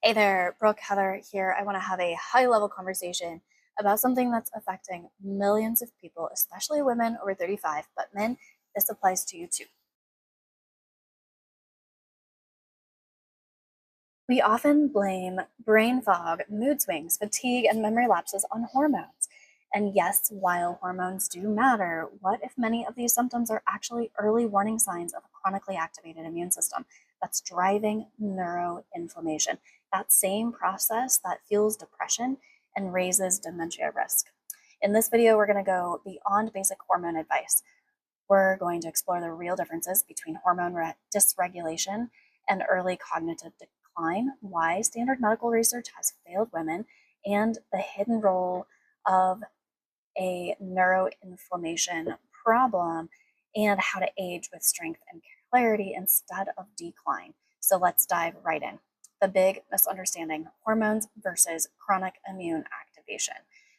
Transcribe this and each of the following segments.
Hey there, Brooke Heather here. I want to have a high level conversation about something that's affecting millions of people, especially women over 35, but men, this applies to you too. We often blame brain fog, mood swings, fatigue, and memory lapses on hormones. And yes, while hormones do matter, what if many of these symptoms are actually early warning signs of a chronically activated immune system that's driving neuroinflammation? That same process that fuels depression and raises dementia risk. In this video, we're going to go beyond basic hormone advice. We're going to explore the real differences between hormone dysregulation and early cognitive decline, why standard medical research has failed women, and the hidden role of a neuroinflammation problem, and how to age with strength and clarity instead of decline. So let's dive right in. The big misunderstanding: hormones versus chronic immune activation.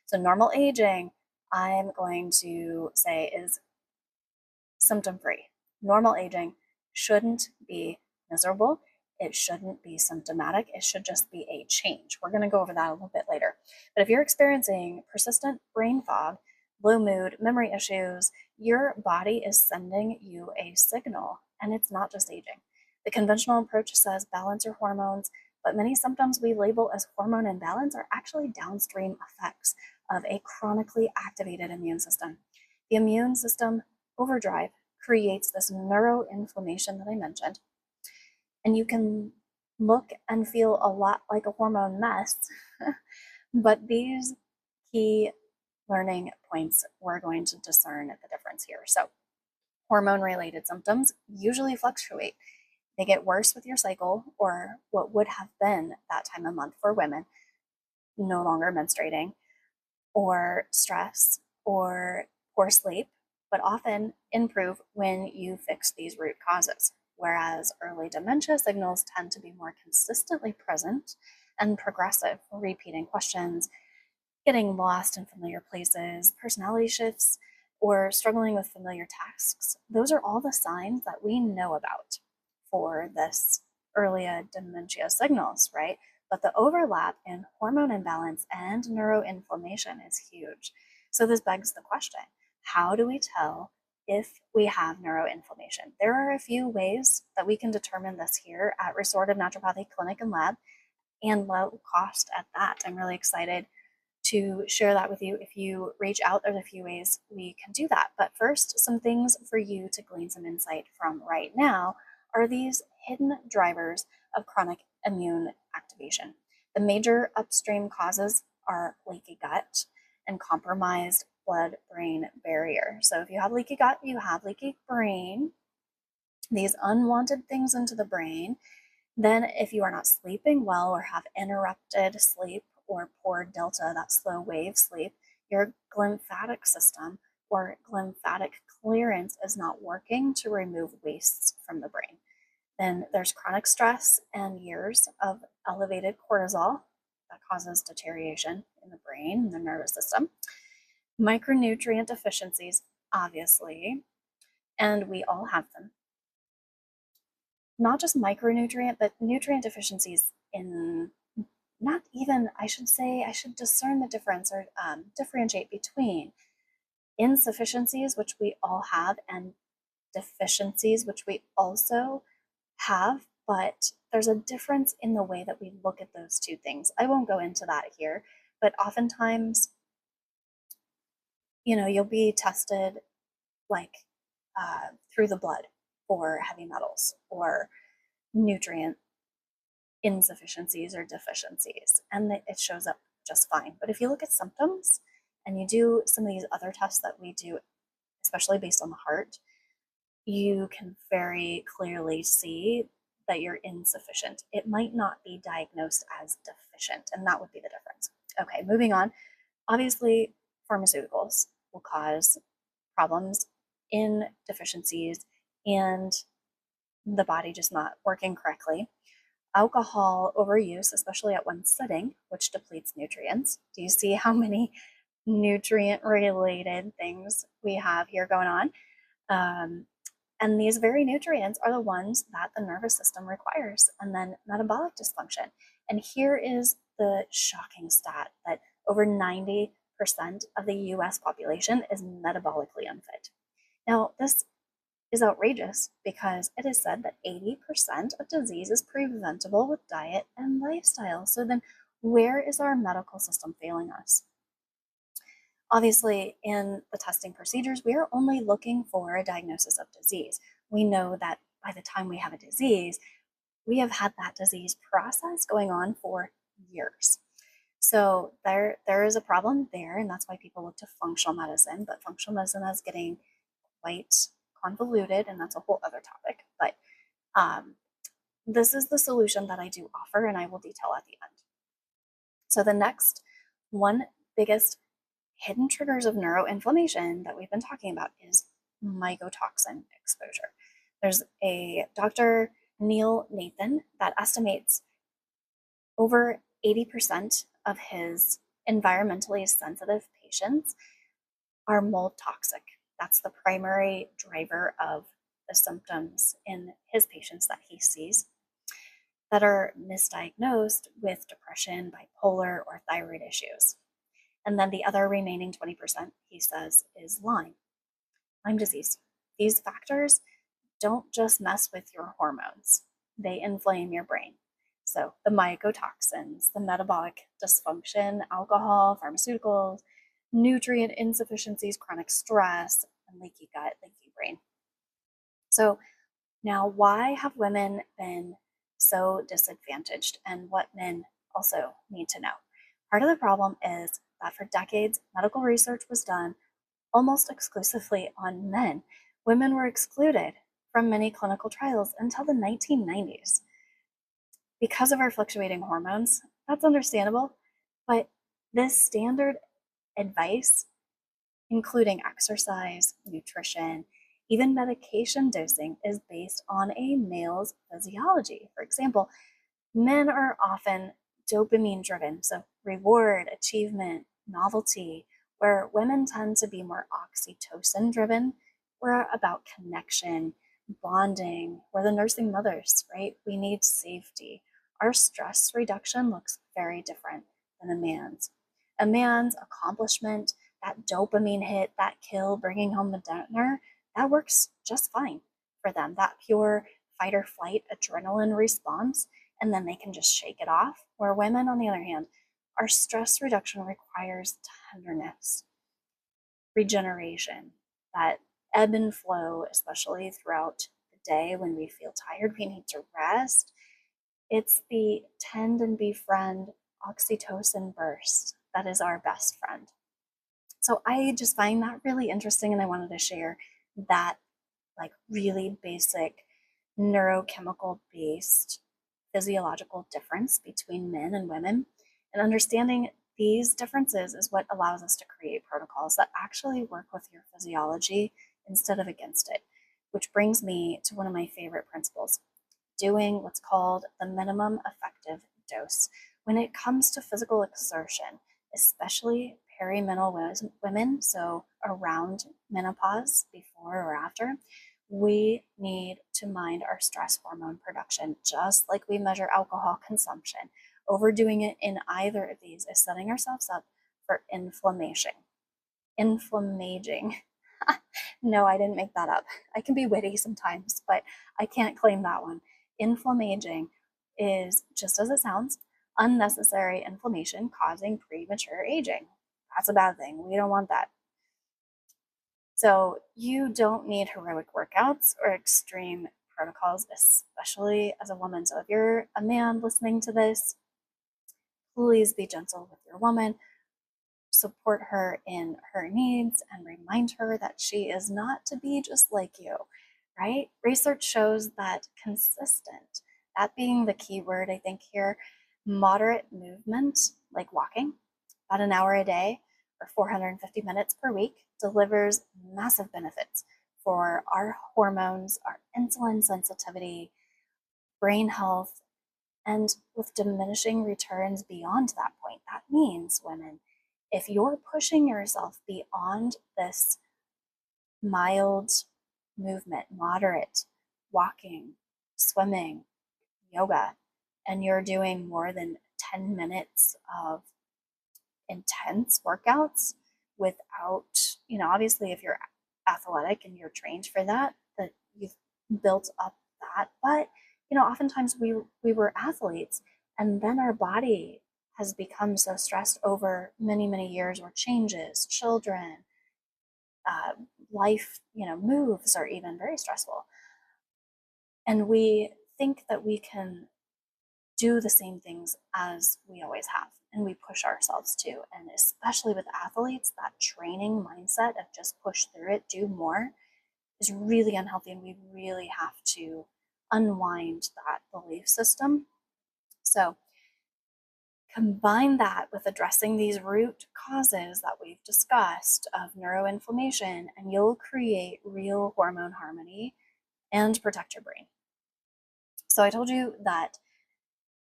So, normal aging, I'm going to say, is symptom free. Normal aging shouldn't be miserable. It shouldn't be symptomatic. It should just be a change. We're going to go over that a little bit later. But if you're experiencing persistent brain fog, low mood, memory issues, your body is sending you a signal, and it's not just aging. The conventional approach says balance your hormones, but many symptoms we label as hormone imbalance are actually downstream effects of a chronically activated immune system. The immune system overdrive creates this neuroinflammation that I mentioned, and you can look and feel a lot like a hormone mess. But these key learning points, we're going to discern the difference here. So, hormone related symptoms usually fluctuate. They get worse with your cycle, or what would have been that time of month for women no longer menstruating, or stress, or poor sleep, but often improve when you fix these root causes. Whereas early dementia signals tend to be more consistently present and progressive, repeating questions, getting lost in familiar places, personality shifts, or struggling with familiar tasks. Those are all the signs that we know about for this early dementia signals, right? But the overlap in hormone imbalance and neuroinflammation is huge. So this begs the question: how do we tell if we have neuroinflammation? There are a few ways that we can determine this here at Restorative Naturopathy Clinic and Lab, and low cost at that. I'm really excited to share that with you. If you reach out, there's a few ways we can do that. But first, some things for you to glean some insight from right now are these hidden drivers of chronic immune activation. The major upstream causes are leaky gut and compromised blood-brain barrier. So if you have leaky gut, you have leaky brain, these unwanted things into the brain. Then if you are not sleeping well or have interrupted sleep or poor delta, that slow wave sleep, your glymphatic system or glymphatic clearance is not working to remove wastes from the brain. Then there's chronic stress and years of elevated cortisol that causes deterioration in the brain and the nervous system. Micronutrient deficiencies, obviously, and we all have them. Not just micronutrient, but nutrient deficiencies in, not even, I should say, I should discern the difference, or differentiate between insufficiencies, which we all have, and deficiencies, which we also have, but there's a difference in the way that we look at those two things. I won't go into that here, but oftentimes, you'll be tested like through the blood for heavy metals or nutrient insufficiencies or deficiencies, and it shows up just fine. But if you look at symptoms and you do some of these other tests that we do, especially based on the heart, you can very clearly see that you're insufficient. It might not be diagnosed as deficient, and that would be the difference. Okay, moving on. Obviously, pharmaceuticals will cause problems in deficiencies and the body just not working correctly. Alcohol overuse, especially at one sitting, which depletes nutrients. Do you see how many nutrient related things we have here going on? And these very nutrients are the ones that the nervous system requires. And then metabolic dysfunction. And here is the shocking stat that over 90% of the US population is metabolically unfit. Now, this is outrageous because it is said that 80% of disease is preventable with diet and lifestyle. So then, where is our medical system failing us? Obviously, in the testing procedures, we are only looking for a diagnosis of disease. We know that by the time we have a disease, we have had that disease process going on for years. So there is a problem there, and that's why people look to functional medicine. But functional medicine is getting quite convoluted, and that's a whole other topic. But this is the solution that I do offer, and I will detail at the end. So the next one biggest hidden triggers of neuroinflammation that we've been talking about is mycotoxin exposure. There's a Dr. Neil Nathan that estimates over 80% of his environmentally sensitive patients are mold toxic. That's the primary driver of the symptoms in his patients that he sees that are misdiagnosed with depression, bipolar, or thyroid issues. And then the other remaining 20%, he says, is Lyme disease. These factors don't just mess with your hormones, they inflame your brain. So the mycotoxins, the metabolic dysfunction, alcohol, pharmaceuticals, nutrient insufficiencies, chronic stress, and leaky gut, leaky brain. So now, why have women been so disadvantaged, and what men also need to know? Part of the problem is that for decades, medical research was done almost exclusively on men. Women were excluded from many clinical trials until the 1990s. Because of our fluctuating hormones, that's understandable, but this standard advice, including exercise, nutrition, even medication dosing, is based on a male's physiology. For example, men are often dopamine driven, so reward, achievement, novelty, where women tend to be more oxytocin driven. We're about connection, bonding. We're the nursing mothers, right? We need safety. Our stress reduction looks very different than a man's. A man's accomplishment, that dopamine hit, that kill, bringing home the dinner, that works just fine for them. That pure fight or flight adrenaline response, and then they can just shake it off. Where women, on the other hand, our stress reduction requires tenderness, regeneration, that ebb and flow, especially throughout the day when we feel tired, we need to rest. It's the tend and befriend oxytocin burst that is our best friend. So I just find that really interesting, and I wanted to share that like really basic neurochemical based physiological difference between men and women. And understanding these differences is what allows us to create protocols that actually work with your physiology instead of against it, which brings me to one of my favorite principles, doing what's called the minimum effective dose. When it comes to physical exertion, especially perimenopause women, so around menopause, before or after, we need to mind our stress hormone production, just like we measure alcohol consumption. Overdoing it in either of these is setting ourselves up for inflammation. Inflammaging. No, I didn't make that up. I can be witty sometimes, but I can't claim that one. Inflammaging is, just as it sounds, unnecessary inflammation causing premature aging. That's a bad thing. We don't want that. So you don't need heroic workouts or extreme protocols, especially as a woman. So if you're a man listening to this, please be gentle with your woman. Support her in her needs and remind her that she is not to be just like you, right? Research shows that consistent, that being the key word I think here, moderate movement, like walking, about an hour a day or 450 minutes per week, delivers massive benefits for our hormones, our insulin sensitivity, brain health, and with diminishing returns beyond that point. That means, women, if you're pushing yourself beyond this mild movement, moderate walking, swimming, yoga, and you're doing more than 10 minutes of intense workouts without, obviously if you're athletic and you're trained for that, that you've built up that. But, oftentimes we were athletes and then our body has become so stressed over many, many years or changes, children, uh, life, moves are even very stressful. And we think that we can do the same things as we always have, and we push ourselves to. And especially with athletes, that training mindset of just push through it, do more, is really unhealthy, and we really have to unwind that belief system. So combine that with addressing these root causes that we've discussed of neuroinflammation, and you'll create real hormone harmony and protect your brain. So I told you that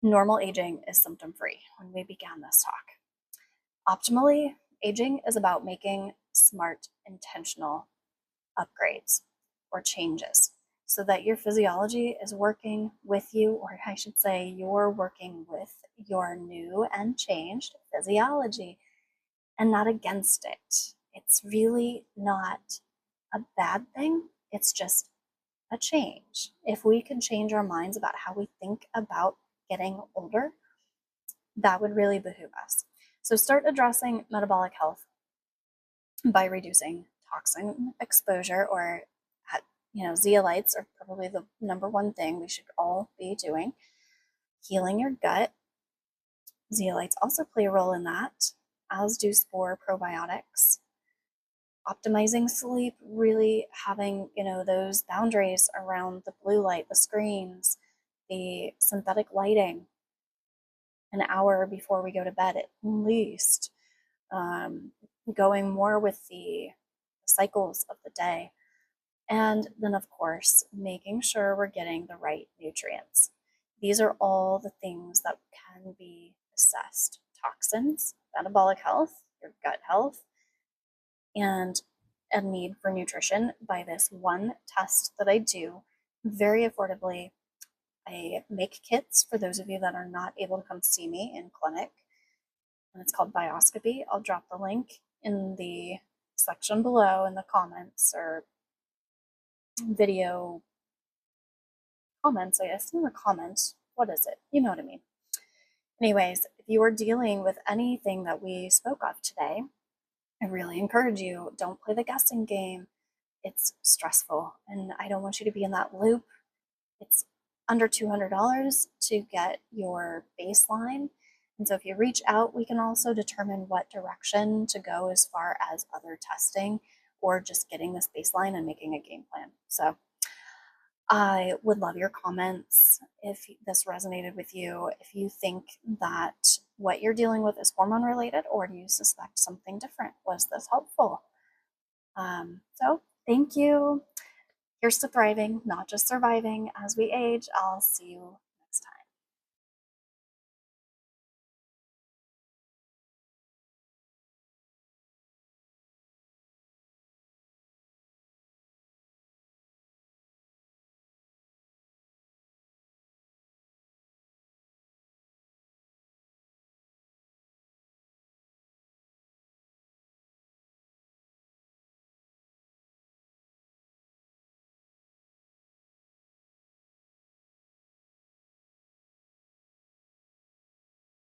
normal aging is symptom free when we began this talk. Optimally, aging is about making smart, intentional upgrades or changes so that your physiology is working with you, or I should say, you're working with your new and changed physiology and not against it. It's really not a bad thing, it's just a change. If we can change our minds about how we think about getting older, that would really behoove us. So start addressing metabolic health by reducing toxin exposure, or zeolites are probably the number one thing we should all be doing. Healing your gut. Zeolites also play a role in that, as do spore probiotics. Optimizing sleep, really having, those boundaries around the blue light, the screens, the synthetic lighting, an hour before we go to bed at least. Going more with the cycles of the day. And then, of course, making sure we're getting the right nutrients. These are all the things that can be assessed: toxins, metabolic health, your gut health, and a need for nutrition by this one test that I do very affordably. I make kits for those of you that are not able to come see me in clinic, and it's called Bioscopy. I'll drop the link in the section below in the comments, or video comments, I guess, in the comments. What is it? You know what I mean. Anyways, if you are dealing with anything that we spoke of today, I really encourage you, don't play the guessing game. It's stressful, and I don't want you to be in that loop. It's under $200 to get your baseline. And so if you reach out, we can also determine what direction to go as far as other testing or just getting this baseline and making a game plan. So I would love your comments if this resonated with you, if you think that what you're dealing with is hormone related, or do you suspect something different. Was this helpful? So thank you. Here's to thriving, not just surviving as we age. I'll see you